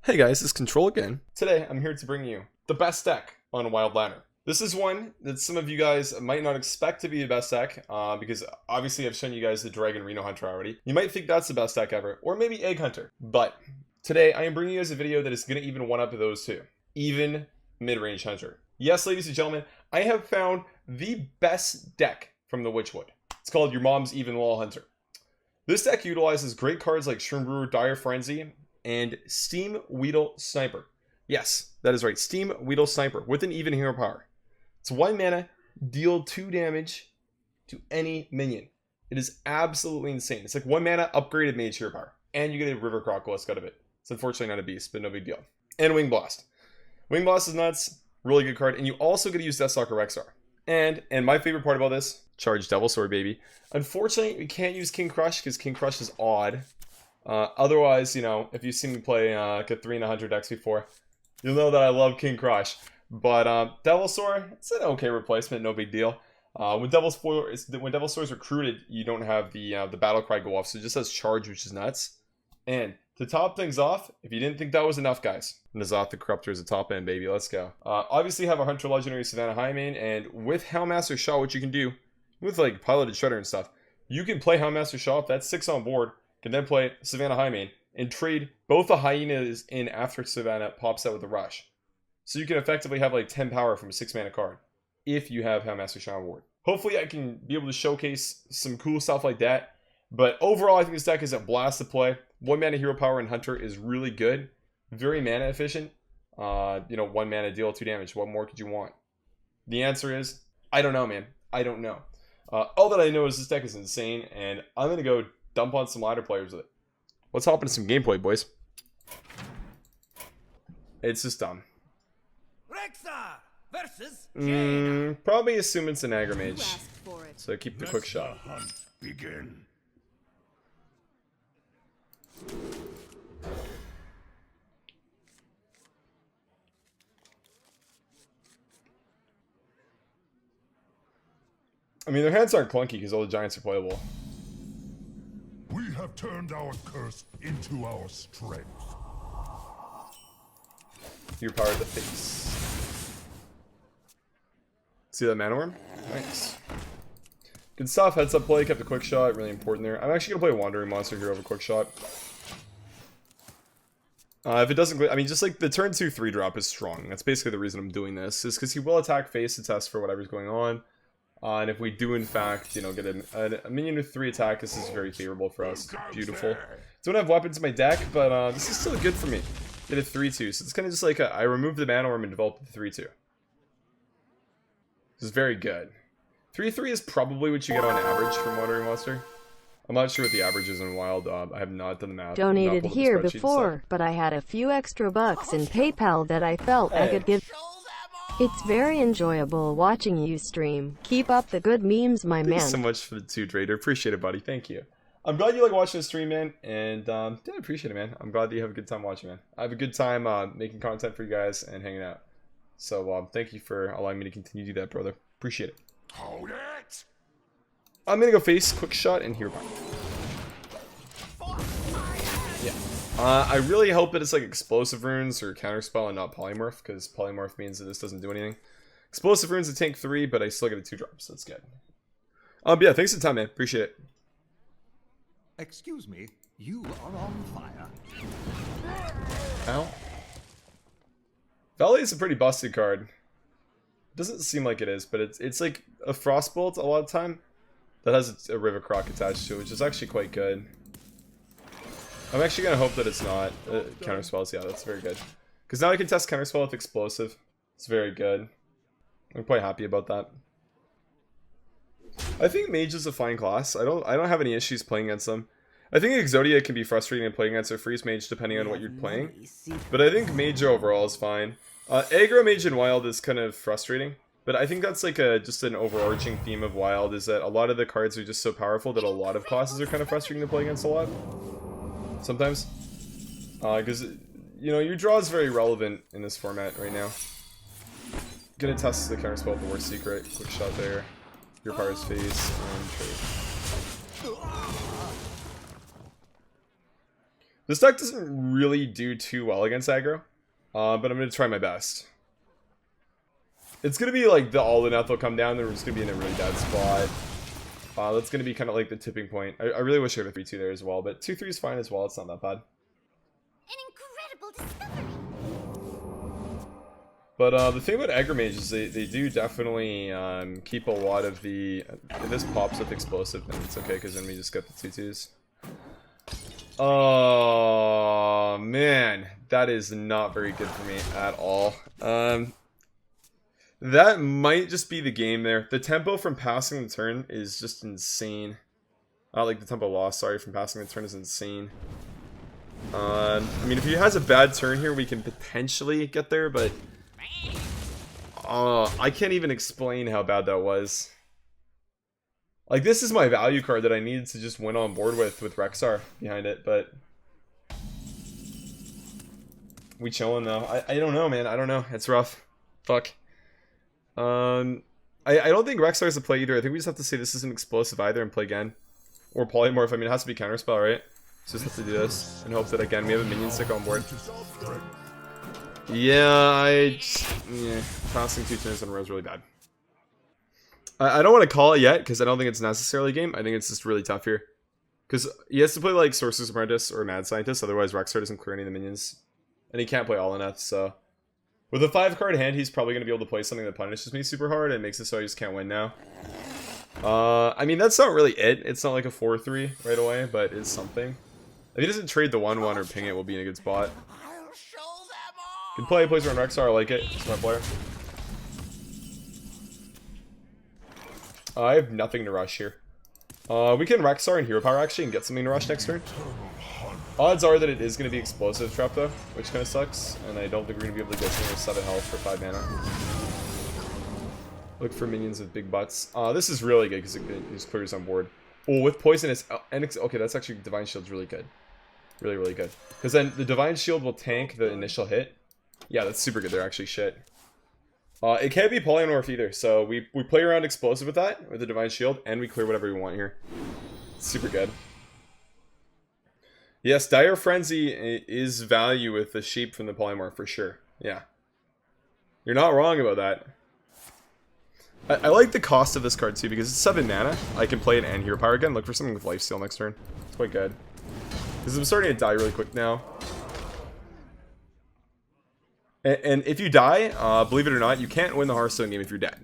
Hey guys, it's Control again. Today I'm here to bring you the best deck on Wild Ladder. This is one that some of you guys might not expect to be the best deck, because obviously I've shown you guys the Dragon Reno Hunter already. You might think that's the best deck ever, or maybe Egg Hunter. But today I am bringing you guys a video that is going to even one up those two. Even Mid-Range Hunter. Yes, ladies and gentlemen, I have found the best deck from the Witchwood. It's called Your Mom's Even Wall Hunter. This deck utilizes great cards like Shroom Brewer, Dire Frenzy, and Steam Weedle Sniper. Yes, that is right. Steam Weedle Sniper with an even hero power. It's 1 mana, deal 2 damage to any minion. It is absolutely insane. It's like 1 mana upgraded mage hero power. And you get a River Crocolisk out of it. It's unfortunately not a beast, but no big deal. And Wing Blast. Wing Blast is nuts. Really good card. And you also get to use Deathstalker Rexar. And my favorite part about this, charge Devil Sword, baby. Unfortunately, we can't use King Crush because King Crush is odd. Otherwise, you know, if you've seen me play like a 3 and 100 decks before, you'll know that I love King Crush. But Devil Sword, it's an okay replacement, no big deal. When Devil Sword is recruited, you don't have the battle cry go off, so it just has charge, which is nuts. And to top things off, if you didn't think that was enough, guys, N'Zoth the Corruptor is a top end, baby. Let's go. Obviously, you have a Hunter Legendary Savannah Highmane, and with Houndmaster Shaw, what you can do with like Piloted Shredder and stuff, you can play Houndmaster Shaw. If that's 6 on board, can then play Savannah Highmane and trade both the hyenas in after Savannah pops out with a rush. So you can effectively have like 10 power from a 6 mana card if you have Houndmaster Shaw on board. Hopefully I can be able to showcase some cool stuff like that. But overall, I think this deck is a blast to play. 1 mana hero power and Hunter is really good. Very mana efficient. 1 mana deal 2 damage. What more could you want? The answer is, I don't know, man. I don't know. All that I know is this deck is insane, and I'm going to go dump on some ladder players with it. Let's hop into some gameplay, boys. It's just dumb. Rexar versus Jaina. Probably assume it's an aggro mage. So keep the quick shot. Hunt begin. I mean, their hands aren't clunky because all the giants are playable. We have turned our curse into our strength. Your power to the face. See that mana worm? Nice. Good stuff. Heads up play, kept the quick shot, really important there. I'm actually gonna play Wandering Monster here over quick shot. If it doesn't, I mean, just like the turn 2 3-drop is strong. That's basically the reason I'm doing this, is because he will attack face to test for whatever's going on. And if we do, in fact, you know, get a minion with 3 attack, this is very favorable for us. Beautiful. Don't have weapons in my deck, but this is still good for me. Get a 3-2, so it's kind of just like I removed the mana worm and developed the 3-2. This is very good. 3-3 is probably what you get on average from Wandering Monster. I'm not sure what the average is in Wild. I have not done the math. Donated here before, but I had a few extra bucks in PayPal that I felt I could give. It's very enjoyable watching you stream. Keep up the good memes, my man. Thanks so much for the 2 trader. Appreciate it, buddy. Thank you. I'm glad you like watching the stream, man. And yeah, I appreciate it, man. I'm glad that you have a good time watching, man. I have a good time making content for you guys and hanging out. So thank you for allowing me to continue to do that, brother. Appreciate it. Hold it! I'm gonna go face quick shot and hero power. Yeah. I really hope that it's like explosive runes or counterspell and not polymorph, because polymorph means that this doesn't do anything. Explosive runes to tank 3, but I still get a 2-drop, so that's good. Yeah, thanks for the time, man. Appreciate it. Excuse me, you are on fire. Ow. Valley is a pretty busted card. Doesn't seem like it is, but it's like a Frostbolt a lot of time that has a River Croc attached to it, which is actually quite good. I'm actually gonna hope that it's not counterspells. Yeah, that's very good. Because now I can test counterspell with explosive. It's very good. I'm quite happy about that. I think mage is a fine class. I don't have any issues playing against them. I think Exodia can be frustrating in playing against a freeze mage depending on what you're playing. But I think mage overall is fine. Aggro mage in Wild is kind of frustrating. But I think that's like just an overarching theme of Wild, is that a lot of the cards are just so powerful that a lot of classes are kind of frustrating to play against a lot. Sometimes. Because, you know, your draw is very relevant in this format right now. Gonna test the counterspell with the War Secret. Quick shot there. Your power's face and trade. This deck doesn't really do too well against aggro, but I'm going to try my best. It's going to be like the all in out will come down, then we're just going to be in a really bad spot. That's going to be kind of like the tipping point. I really wish I had a 3-2 there as well, but 2-3 is fine as well. It's not that bad. An incredible discovery. But the thing about aggro mage is they do definitely keep a lot of the... if this pops with explosive, then it's okay, because then we just get the 2-2s. Oh, man. That is not very good for me at all. That might just be the game there. The tempo from passing the turn is just insane. Like the tempo loss, sorry, from passing the turn is insane. I mean, if he has a bad turn here, we can potentially get there, but... I can't even explain how bad that was. Like, this is my value card that I needed to just win on board with Rexar behind it, but... we chilling, though. I don't know, man. I don't know. It's rough. Fuck. I don't think Rexar is a play either. I think we just have to say this isn't explosive either and play again. Or polymorph. I mean, it has to be counterspell, right? So just have to do this and hope that again we have a minion stick on board. Yeah, passing 2 turns in a row is really bad. I don't want to call it yet because I don't think it's necessarily a game. I think it's just really tough here. Because he has to play like Sorcerer's Apprentice or Mad Scientist, otherwise Rexar doesn't clear any of the minions. And he can't play all enough, so... with a 5-card hand, he's probably going to be able to play something that punishes me super hard and makes it so I just can't win now. I mean, that's not really it. It's not like a 4-3 right away, but it's something. If he doesn't trade the 1-1 or ping it, we'll be in a good spot. Good play, plays around Rexar, I like it. Smart player. I have nothing to rush here. We can Rexar and Hero Power actually and get something to rush next turn. Odds are that it is going to be explosive trap though, which kind of sucks, and I don't think we're going to be able to get something with 7 health for 5 mana. Look for minions with big butts. This is really good because it just clears on board. Oh, with poisonous... okay, that's actually... Divine Shield's really good. Really, really good. Because then the Divine Shield will tank the initial hit. Yeah, that's super good. They're actually shit. It can't be polymorph either, so we play around explosive with that, with the Divine Shield, and we clear whatever we want here. Super good. Yes, Dire Frenzy is value with the sheep from the polymorph for sure. Yeah. You're not wrong about that. I like the cost of this card too because it's 7 mana. I can play it and Hero Power again. Look for something with Lifesteal next turn. It's quite good. Because I'm starting to die really quick now. And if you die, believe it or not, you can't win the Hearthstone game if you're dead.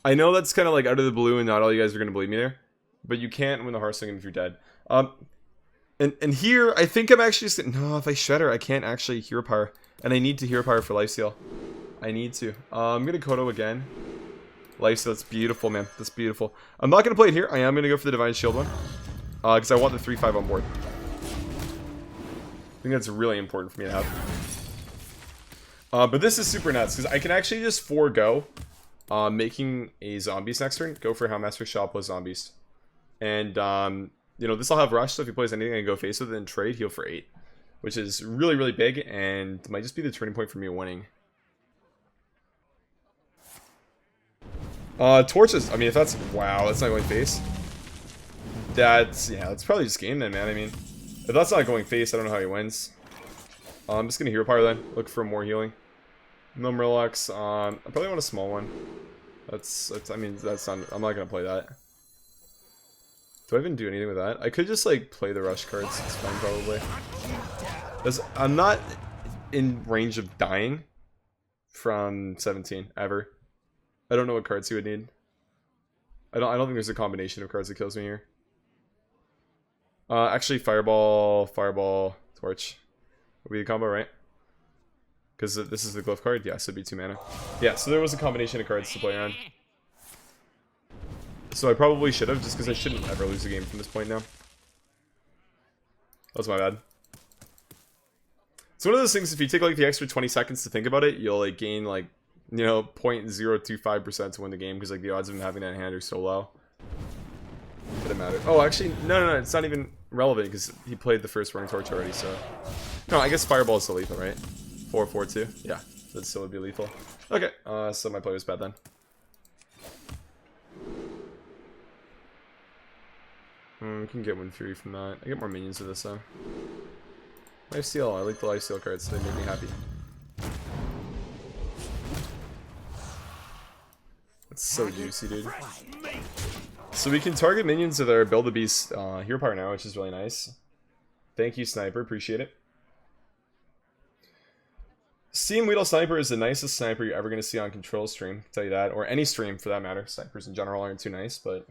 I know that's kind of like out of the blue and not all you guys are going to believe me there. But you can't win the Hearthstone game if you're dead. And here, I think I'm actually just... no, if I Shredder, I can't actually Hero Power. And I need to Hero Power for Lifesteal. I need to. I'm going to Kodo again. Lifesteal, that's beautiful, man. That's beautiful. I'm not going to play it here. I am going to go for the Divine Shield one. Because I want the 3-5 on board. I think that's really important for me to have. But this is super nuts. Because I can actually just forego making a Zombies next turn. Go for Houndmaster Shop with Zombies. And... you know, this will have Rush, so if he plays anything, I can go face with it and trade, heal for 8. Which is really, really big, and might just be the turning point for me winning. Torches, I mean, if that's... wow, that's not going face. That's... yeah, that's probably just game then, man. I mean, if that's not going face, I don't know how he wins. I'm just gonna Hero Power then, look for more healing. No Murlocs, I probably want a small one. I mean, that's not... I'm not gonna play that. Do I even do anything with that? I could just, like, play the rush cards. It's fine, probably. Because I'm not in range of dying from 17, ever. I don't know what cards he would need. I don't think there's a combination of cards that kills me here. Actually, Fireball, Torch. Would be the combo, right? Because this is the Glyph card? Yeah, so it'd be 2 mana. Yeah, so there was a combination of cards to play around. So I probably should have, just because I shouldn't ever lose a game from this point now. That was my bad. It's one of those things, if you take like the extra 20 seconds to think about it, you'll like gain like, you know, 0.025% to win the game, because like the odds of him having that in hand are so low. Didn't matter. Oh, actually, no, it's not even relevant, because he played the first Running Torch already, so... no, I guess Fireball is still lethal, right? 4/4/2? Yeah, that still would be lethal. Okay, so my play was bad then. We can get 1/3 from that. I get more minions with this though. Lifesteal, I like the lifesteal cards, they make me happy. It's so juicy, dude. So we can target minions with our Build a Beast hero power now, which is really nice. Thank you, Sniper, appreciate it. Steam Weedle Sniper is the nicest sniper you're ever going to see on Control stream, I'll tell you that. Or any stream, for that matter. Snipers in general aren't too nice, but...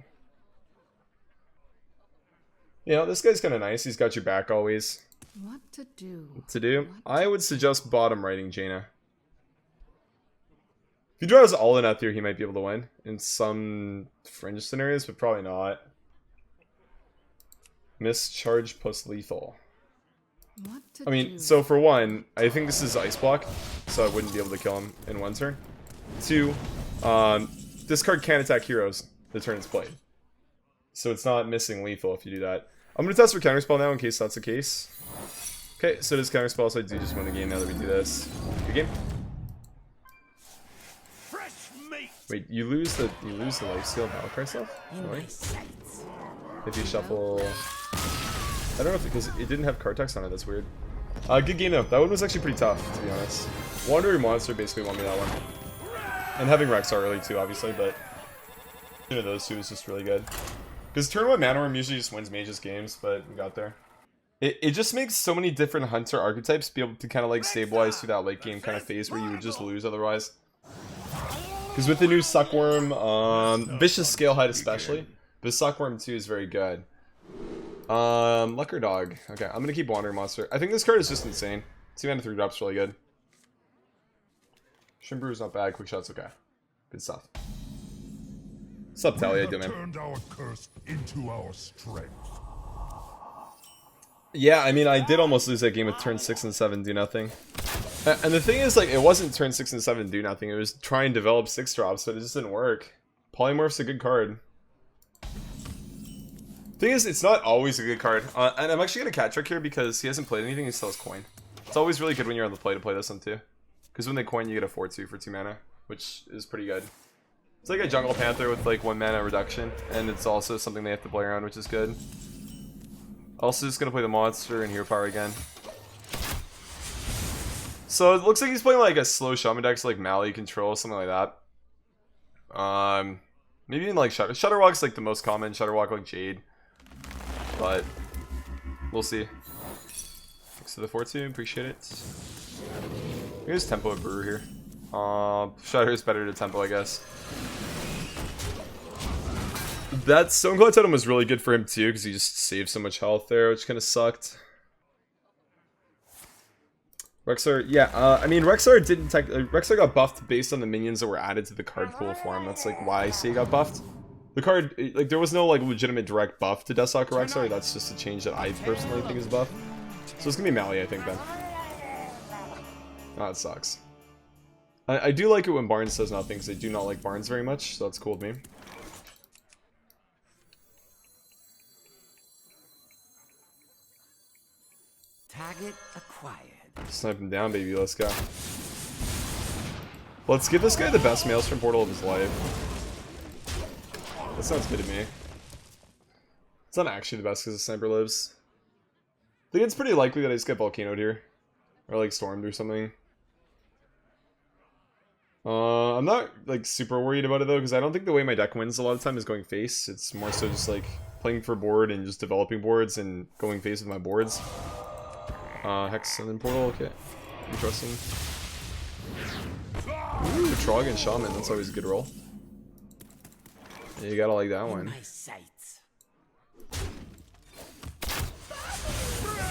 You know, this guy's kind of nice. He's got your back always. What to do? What to do? I would suggest bottom righting Jaina. If he draws all in out there, he might be able to win. In some fringe scenarios, but probably not. Mischarge plus lethal. What to I mean, do? so for one, I think this is Ice Block, so I wouldn't be able to kill him in one turn. Two, this card can't attack heroes the turn it's played. So it's not missing lethal if you do that. I'm going to test for Counterspell now in case that's the case. Okay, so it is Counterspell, so I do just win the game now that we do this. Good game. Wait, you lose the lifesteal Battlecry stuff? Really? If you shuffle... I don't know if because it didn't have card text on it, that's weird. Good game though. That one was actually pretty tough, to be honest. Wandering Monster basically won me that one. And having Rexar early too, obviously, but one of those two is just really good. Because turn 1 Mana Worm usually just wins mages games, but we got there. It just makes so many different hunter archetypes be able to kind of like stabilize through that late game kind of phase where you would just lose otherwise. Because with the new Suckworm, Vicious Scalehide especially, but Suckworm 2 is very good. Lucker Dog. Okay, I'm gonna keep Wandering Monster. I think this card is just insane. 2 mana 3 drops really good. Shrimbrew not bad. Quick Shot's okay. Good stuff. What's up, Tally? How you doing, man? Turned our curse into our strength. Yeah, I mean, I did almost lose that game with turn 6 and 7 do nothing. And the thing is, like, it wasn't turn 6 and 7 do nothing. It was try and develop 6 drops, but it just didn't work. Polymorph's a good card. Thing is, it's not always a good card. And I'm actually going to cat trick here because he hasn't played anything, he still has coin. It's always really good when you're on the play to play this one too. Because when they coin, you get a 4-2 for 2 mana, which is pretty good. It's like a Jungle Panther with like 1 mana reduction, and it's also something they have to play around, which is good. Also just going to play the monster and hero power again. So it looks like he's playing like a slow shaman deck, so like Mali control, something like that. Maybe even like Shutterwalk's like the most common, Shutterwalk like Jade. But we'll see. Thanks to the 4-2, appreciate it. Here's tempo of Brew here. Shutter is better to tempo, I guess. That Stoneclaw Totem was really good for him too, because he just saved so much health there, which kind of sucked. Rexar, yeah, I mean, Rexar didn't Rexar got buffed based on the minions that were added to the card pool for him. That's like why I say he got buffed. The card, like, there was no like legitimate direct buff to Deathstalker Rexar. That's just a change that I personally think is a buff. So it's gonna be Mali, I think, then. Oh, it sucks. I do like it when Barnes does nothing, because I do not like Barnes very much, so that's cool with me. Target acquired. Snipe him down, baby. Let's go. Let's give this guy the best Maelstrom portal of his life. That sounds good to me. It's not actually the best because the sniper lives. I think it's pretty likely that I just get Volcanoed here. Or like Stormed or something. I'm not like super worried about it though, because I don't think the way my deck wins a lot of the time is going face. It's more so just like playing for board and just developing boards and going face with my boards. Hex and then portal, okay. Interesting. Ooh, Trog and Shaman, that's always a good roll. Yeah, you gotta like that one.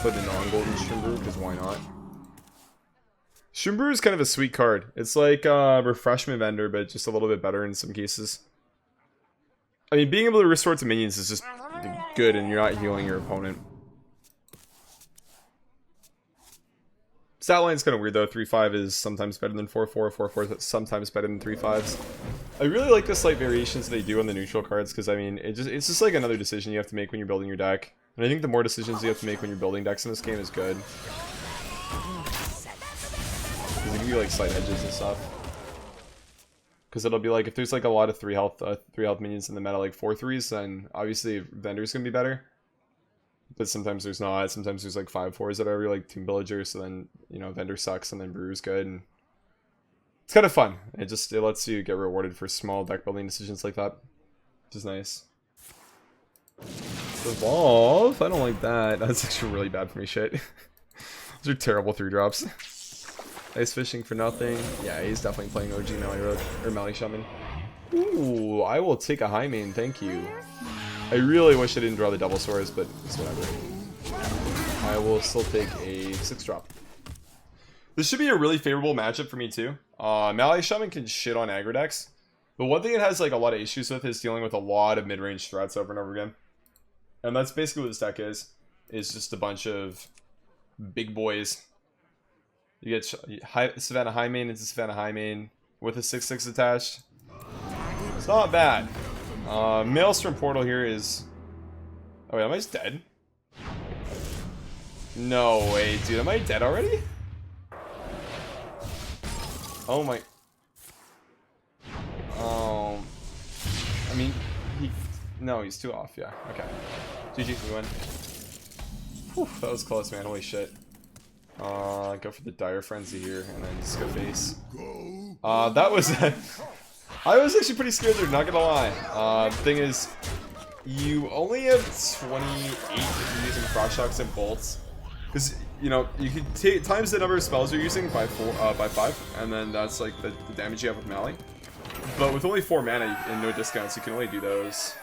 Put the non-golden Shrimbrew, because why not? Shrimbrew is kind of a sweet card. It's like Refreshment Vendor, but just a little bit better in some cases. I mean, being able to restore to minions is just good, and you're not healing your opponent. Stat line's kind of weird though. 3-5 is sometimes better than 4-4. 4-4 is sometimes better than 3-5s. I really like the slight variations they do on the neutral cards, because I mean, it's just like another decision you have to make when you're building your deck. And I think the more decisions you have to make when you're building decks in this game is good. Because they give you like slight edges and stuff. Because it'll be like, if there's like a lot of 3 health minions in the meta, like 4-3s, then obviously Vendor's gonna be better. but sometimes there's not. Sometimes there's like 5/4s that are every like Tomb Villager, so then, you know, Vendor sucks and then Brewer's good, and it's kind of fun. It lets you get rewarded for small deck building decisions like that, which is nice. Evolve? I don't like that. That's actually really bad for me, shit. Those are terrible 3-drops. Ice fishing for nothing. Yeah, he's definitely playing OG Melee Rogue, or Melee Shaman. Ooh, I will take a high main, thank you. I really wish I didn't draw the double swords, but it's whatever. I will still take a 6-drop. This should be a really favorable matchup for me too. Melee Shaman can shit on aggro decks, but one thing it has like a lot of issues with is dealing with a lot of mid-range threats over and over again. And that's basically what this deck is just a bunch of big boys. You get Savannah High Main into Savannah High Main with a 6/6 attached. It's not bad. Maelstrom Portal here is... Oh wait, am I just dead? No way, dude. Am I dead already? Oh my... I mean, no, he's too off, yeah. Okay. GG, we win. Whew, that was close, man. Holy shit. Go for the Dire Frenzy here, and then just go face. That was... I was actually pretty scared there, not gonna lie. The thing is, you only have 28 if you're using Frost Shocks and Bolts. Because, you know, you can take times the number of spells you're using by 5, and then that's like the damage you have with Melee. But with only 4 mana and no discounts, you can only do those.